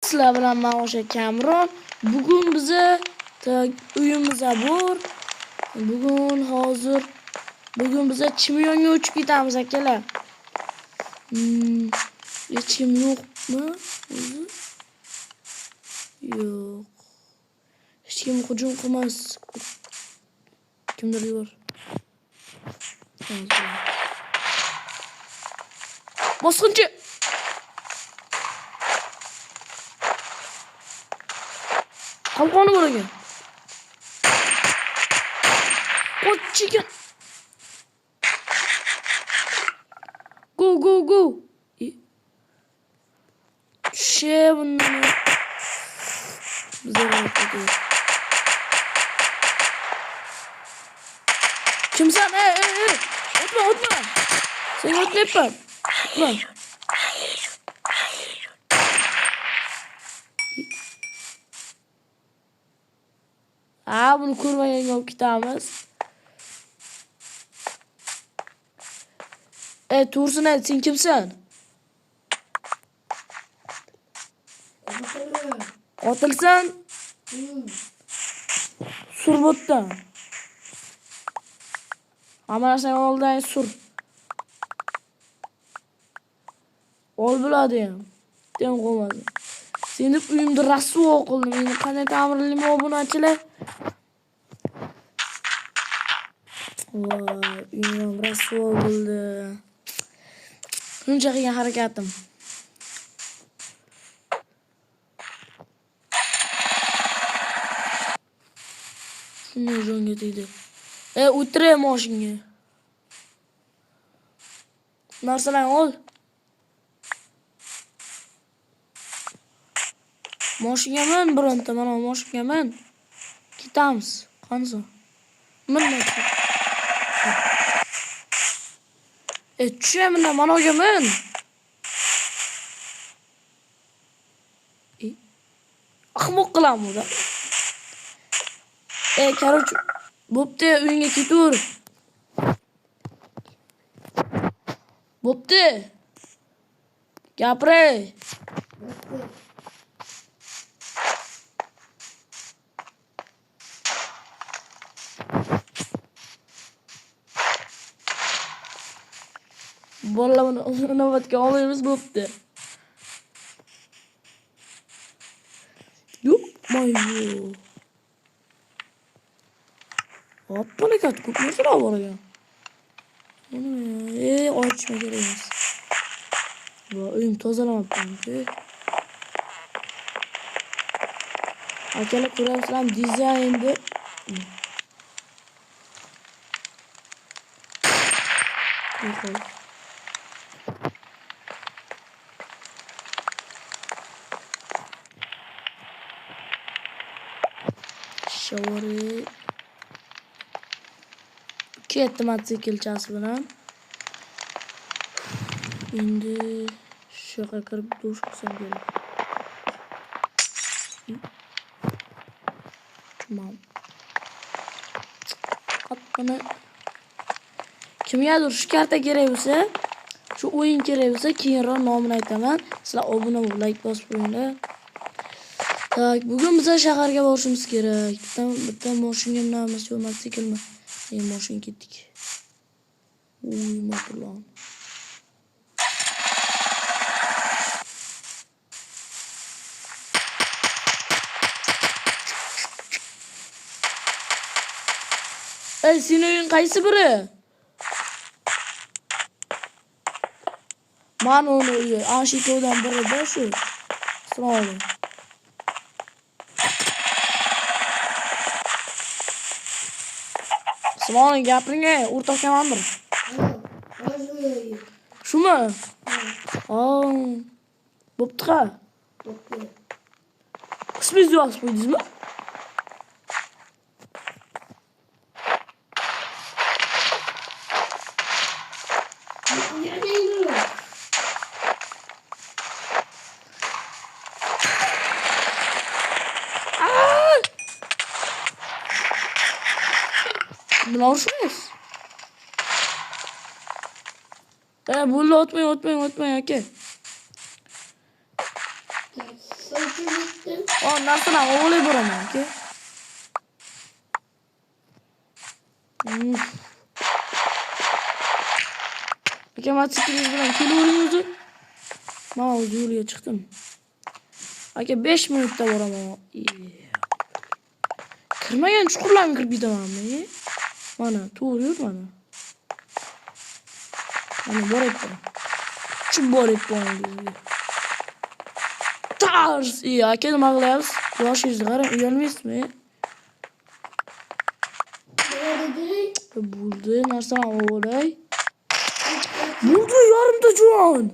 Sizlar bilan men o'sha Kamron. Bugun biza uyimizga bor. Bugun biza Chimyonga uchib ketamiz akalar. Hech kim yo'qmi o'zi? Yo'q. Hech kim hujum qilmas. Kimdir bor. Bosqinchi. Qalqoni bor ekan. Qochchigan. Go. Bundan. Kimsan? O'tma. Sen o'tmayapsan. Bunu ko'rmaganga olib ketamiz. To'g'risini ayt, sen kimsan? Otilsan? Surbotdan. Hamma narsani oldan sur. Ol bo'ladi ham. Tem qolmadi. Seni uyimda rasvo qildim. Meni qanday ta'mirlayman obunachilar? Voy, uyim rasvo bo'ldi. Shuncha qilgan harakatim. Shuni jonga tegdi. O'tiray mashinaga. Narsalarni ol. Mashinaga min bironta, mana mashinaga min. Ketamiz. Qanso? Minma. Tushaman, mana o'ga min. Ahmoq qilaman da. Короче, bo'pti, uyingga ketaver. Bo'pti. Gapiray. Bolalarni inobatga olamiz, bo'pti. Yo'q, mayo. Hoppala kat, ko'p narsalar bor ekan. Ochma kerak emas. Uyim tozalamabman-ku. Akalar ko'rasizlarmi, dizaynni Shower ketdi mototsiklchasi bilan. Endi shu yoqqa kirib dush qilsam kerak. Tamam. Qatqini kimgadir shu karta kerak bo'lsa, shu o'yin kerak bo'lsa, keyinroq nomini aytaman. Sizlar obuna bo'lib, like bosib qo'yinglar. Tak, bugun biz shaharga borishimiz kerak. Bitta mashinaga minamiz, yo'q mototsiklmi? Mashina ketdik. Motorlan. Senin uyun qaysi biri? Mana uni uyi, Ashitodan biri da shu. Siroli. Siroli gapiring, o'rtoq komandir. Shumi? Bo'pti-qa. Ismingizni yozib qo'ydingizmi? Bilan urushmaysiz. Bo'ldi, o'tmang aka. O narsalarni o'g'lay boraman-ku. Aka, motosiklingiz bilan kelavering o'zi. Men o'zi yo'lga chiqdim. Aka, 5 minutda boraman. Kirmagan chuqurlarga kirib ketamanmi? Mana, to'g'ri yo'l mana. Mana boryapman. Chib boryapman. Tars! Aka, nima qilyapsiz? Yoshingizni qarang, uyalmaysizmi? Bo'ldi, narsani o'g'lay. Bo'ldi, yarimta jon.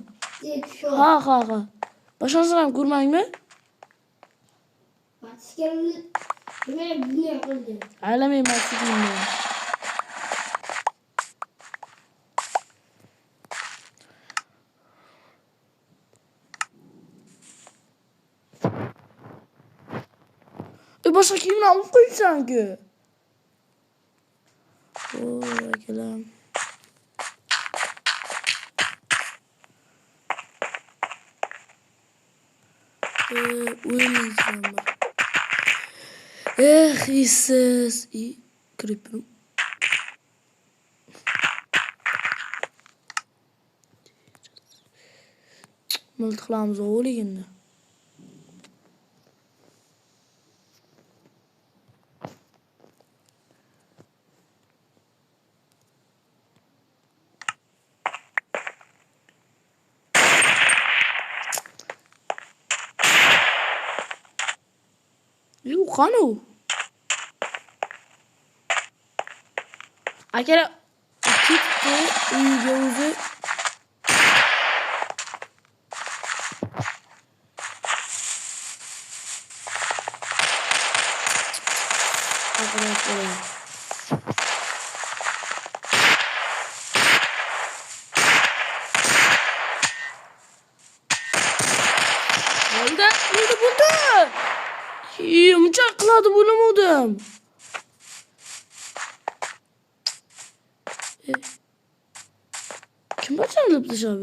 Ha. Boshqasini ham ko'rmangmi? Aylamayman sizlarni. Boshqa kiyimni olib qo'yibsan-ku. Voy, akalam. O'yiningizdan bor. Issiz. Kiribim. Miltiqlarimiz o'g'ligindi. Qani u? Akalar ketdi uyiga o'zi. Bo'ldi. Muncha qiladi bo'lmadim. Kim bachanlab tashlab?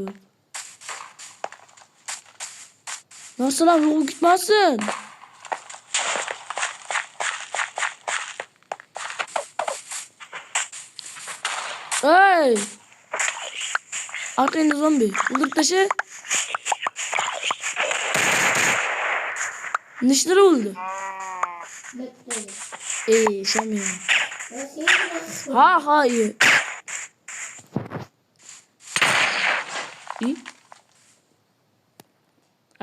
Narsalar yo'q gitmasin. Hey! Arkanda zombi. O'ldirib tasha. Nechta o'ldi? Shamin. Ha.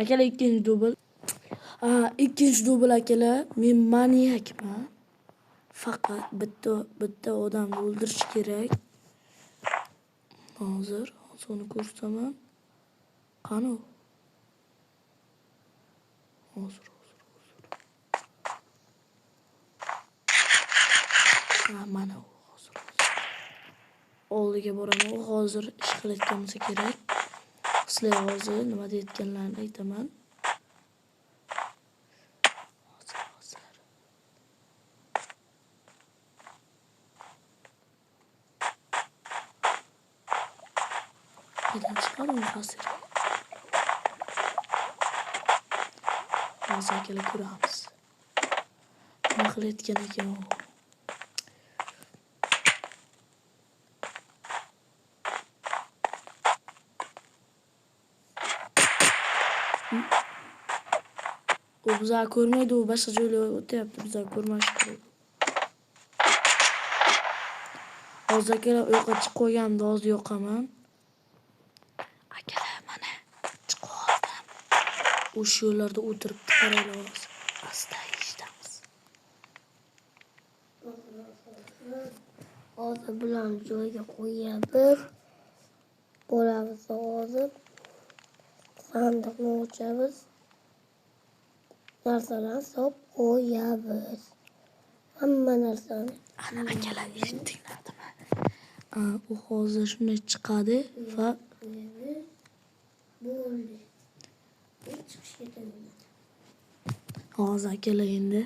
Akalar ikkinchi dubl. Ikkinchi dubl akalar. Men maniyakman. Faqat bitta odamni o'ldirish kerak. Hozir uni ko'rsaman. Qani? Hozir. Mana hozir. Oldiga boraman. Hozir ish qilayotganimsa kerak. Sizlar hozir nima deyotganlarini aytaman. Hozir. Neden chiqadim hozir? Hozir kelib ko'ramiz. Nima qilayotgan ekan u? O bizlar ko'rmaydi, u boshqa joyga o'tyapti, bizlar ko'rmash kerak. Hozir akalar uyoqqa chiqib qo'yganimda hozir yoqaman. Akalar mana chiqib oldim. O'sha yo'llarda o'tiribdi, qaraylik. Asta ishdamiz. Hozir bilan joyga qo'yamiz. Bo'lamiz hozir. Sandiqni ochamiz. Narsalarni solib qo'yamiz. Hamma narsani. Ana akalar eshitdinglarmi? U hozir shunday chiqadi va bo'ldi. Chiqish ketadi. hozir akalar endi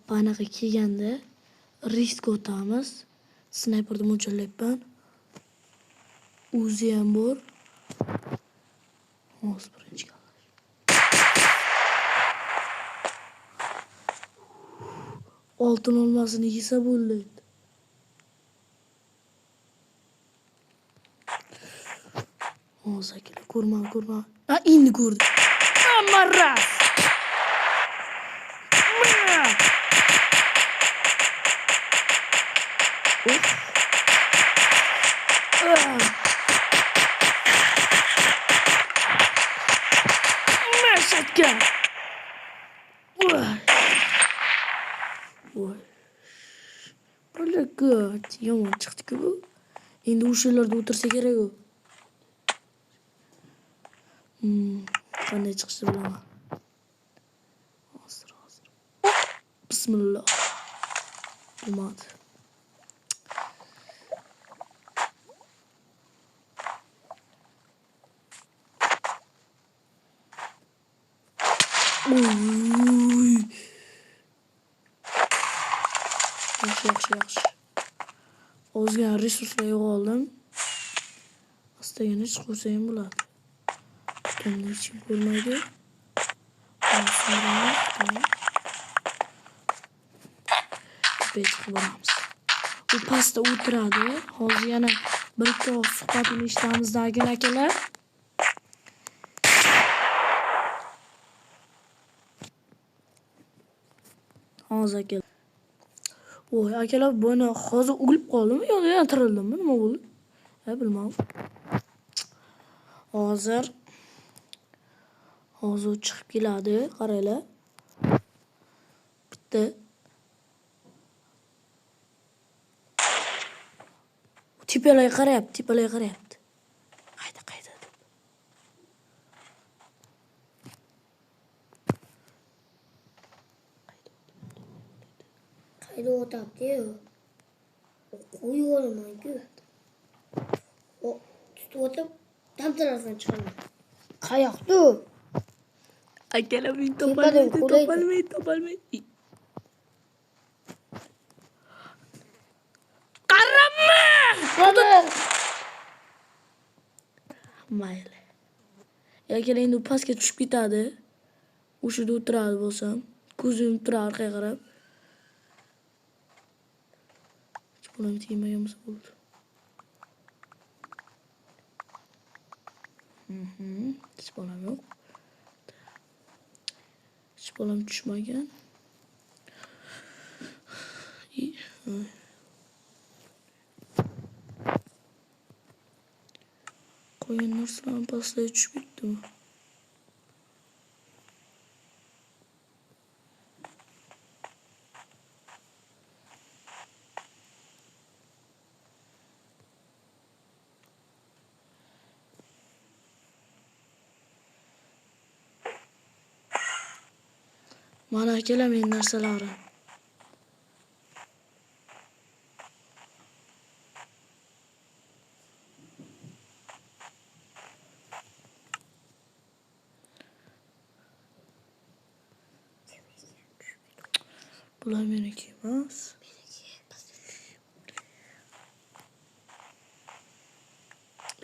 panaga kelganda risk o'tamiz. Snayperni mo'ljallayapman. Uzi ham bor. Hozir birinchi oltin olmasini yesa bo'ldi. Hozir kelar ko'rma. Ha, endi ko'rdim. Maras. Mashaka. Voy. Balakat. Yomon chiqdi-ku bu. Endi o'shalarda o'tirsa kerak u. Qanday chiqishni bilaman. Hozir. Bismillah. Bo'lmadi. Oy. Yaxshi. Ozgina resurslar yo'qoldim. Astagina chiqursa ham bo'ladi. Bundan hech kim ko'rmaydi. Boramiz. U pastda o'tiradi. Hozir yana bir-ikki suhbatini eshitamiz akalar. Hozir akalar. Voy akalar, buni hozir o'lib qoldimi yoki yana tirildimmi? Nima bo'ldi? Bilmadim. Hozir chiqib keladi, qaranglar. Bitta tepalarga qarayapti. Qayda deb. Qayda o'tabdi-yu? Qo'yib olaman-ku. Tutib o'tib, tamtarafdan chiqaman. Qayoqda u? Akalar meni topolmaydi. Qarama! Mayli. Akalar endi pastga tushib ketadi. O'shada o'tiradi bo'lsam, ko'zim turar orqaga qarab. Qo'lim tegmagan bo'lsa bo'ldi. Hech bolam yo'q. Hech bolam tushmagan. Qo'ygan narsalarni pastga tushib ketdimi? Mana akalar men narsalarim. Bular meniki emas.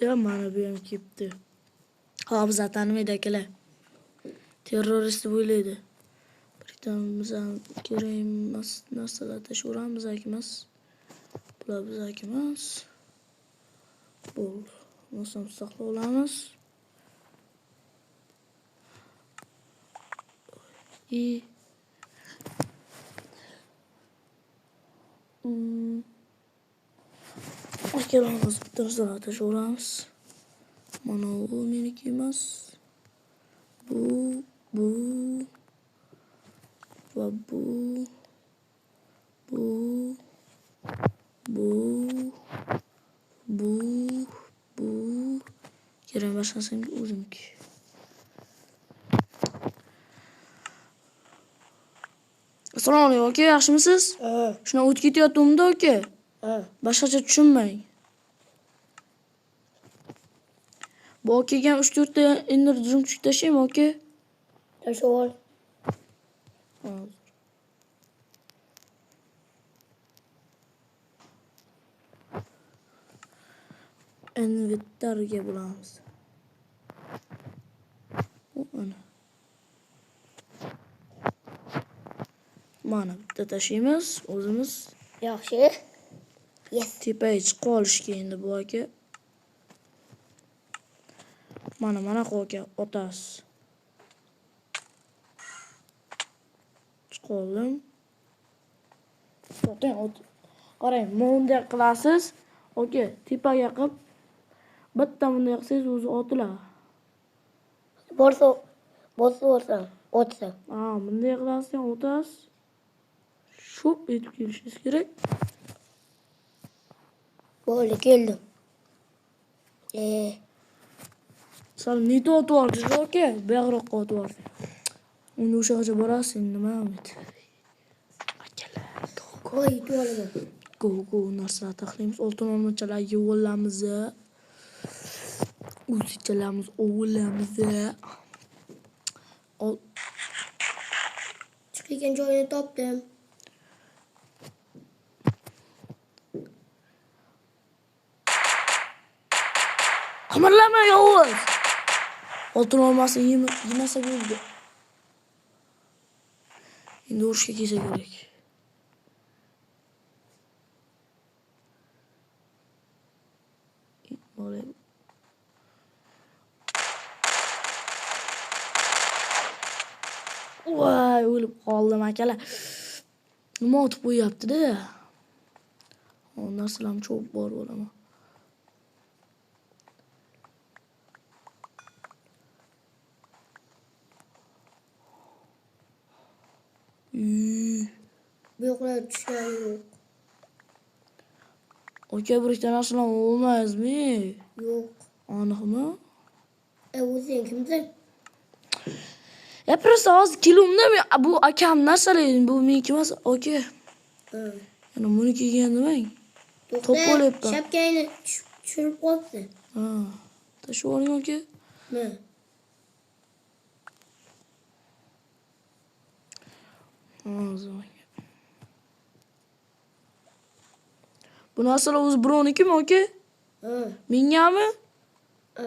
Ya mana bu ham kelibdi. Hozir tanimaydi akalar. Terrorist deb o'ylaydi. Bizdan kerak emas narsalar tashaveramiz emas. Bular bizaki emas. Bu nosam saqlab olamiz. Akalarimiz bitta narsalar tashaveramiz. Mana bu meniki emas. Bu va bu kerak boshqa narsangiz o'zimki. Assalomu alaykum aka, yaxshimisiz? Shuna o'tib ketayotgandim-da aka. Boshqacha tushunmang. Bu akaga 3-4 ta endi jumchuq tashlaymi aka? Tashlab ol. Inventarga bo'lamiz. Mana bitta tashlaymiz o'zimiz. Yaxshi. Yes. Tepaga chiqib qolishga endi bu aka. Mana aka otasiz. Chiqoldim. To'xtang, qarang, bunday qilasiz. Aka, tepaga qilib bitta bunday qilsangiz o'zi otiladi. Borsa, o'tsa. Bunday qilasiz, o'tasiz. Shop etib kelishingiz kerak. Bo'ldi, keldim. Sal nito otib olsiz, aka. Buyog'roqqa otib olsiz. Uni o'shaga borasiz, nima umid? Akalar, Qo'y, to'laman. go narsalar taxlaymiz. Oltin olmachalar yuvolamiz. O'zichalarimiz o'g'ilamiz. Chiqgan joyini topdim. Qimirlama Yovuz. Oltin olmasa yemasa bo'ldi. Endi urushga kelsa kerak. Voy, o'lib qoldim akalar. Nima otib qo'yapti-da? Narsalarni cho'p bor bo'laman. Bu yoqlar tushgan yo'q. Aka, bir ikkita narsalar olmaysizmi? Yo'q. Aniqmi? O'zing kimsan? Просто hozir kelumda bu akam narsalar bu meniki emas, aka. Yana buni kelgan demang. Top bo'lyapman. Shapkangni tushirib qo'yibdi. Tashib oling aka. Bu narsalar o'zi birovnikimi, aka? Mengami?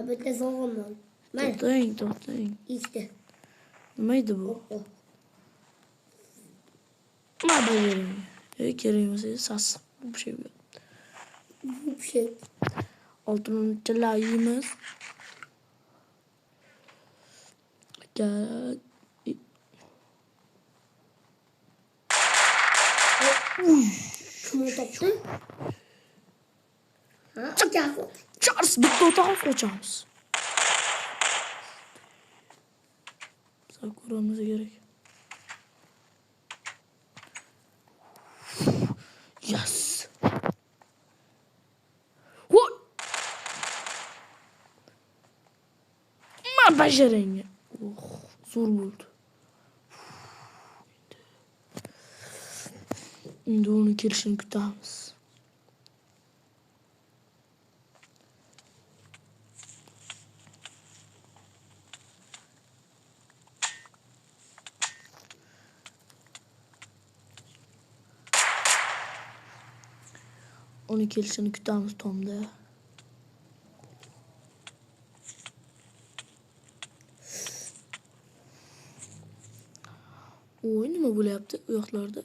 Bitta sog'inman. To'xtang. Ikkita. Nima edi bu? Nima bering? Kerak emas, sassiq bu şey. Bu şey. Oltin chilar yeymiz. Aka. Şunu toptun. Açarsın. Charles bitta o'tamiz, ochamiz. Sal ko'ramiz kerak. Yes. What? Ma bajaring. Zo'r bo'ldi. Endi uni kelishini kutamiz. Uni kelishini kutamiz Tomda. Oy, nima bo'lyapti u yoqlarda?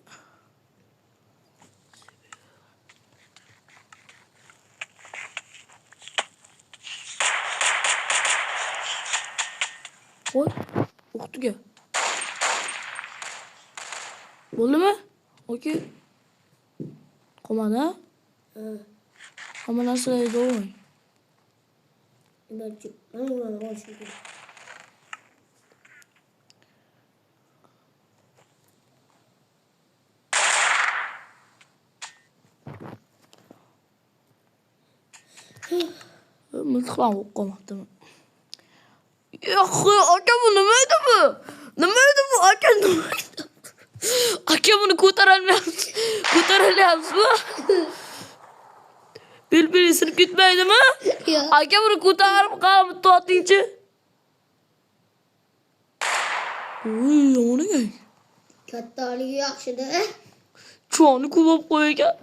Oy, o'qtiga. Bo'ldimi? Okey. Qomada? Hamma narsalarni o'ying. Miltiqdan o'q qolmoqdimi? Yo'q, aka bu nima edi bu? Nima edi bu? Aka nima edi? Aka buni ko'tarolmayapsiz. Ko'taralyapsizmi? Bil sinib ketmaydimi? Aka buni ko'tarib qolib to'xtingchi. Uy, yomoniga. Kattaligi yaxshi-da. Choni ko'p qo'ygan.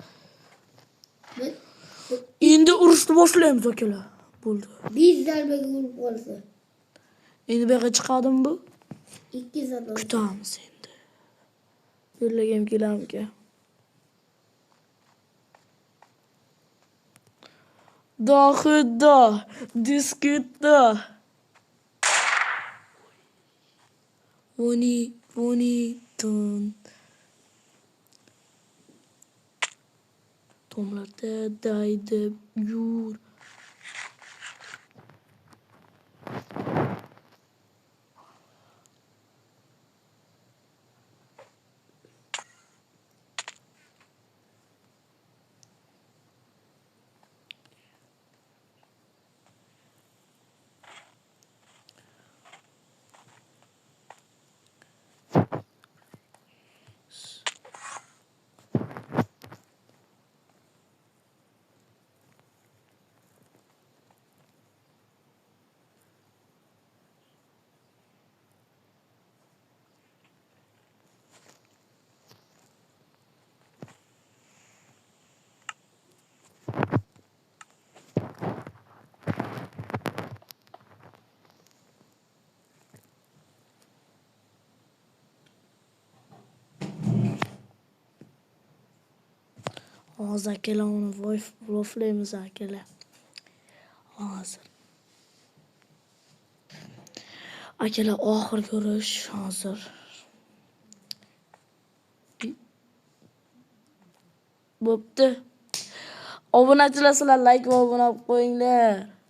Endi urushni boshlaymiz akalar. Bo'ldi. Bir zarbaga urib qolsa. Endi bu yerga chiqadimi bu? 2 zarba. Kutamiz endi. Bu yo'llagim kelamki. Dohida, disketda. Voni, ton. Tomlarda daydi yur. Hozir akalar uni voflaymiz akalar. Hozir. Akalar oxir ko'rish hozir. Bo'pti. Obunachilar sizlar like va obuna qo'yinglar.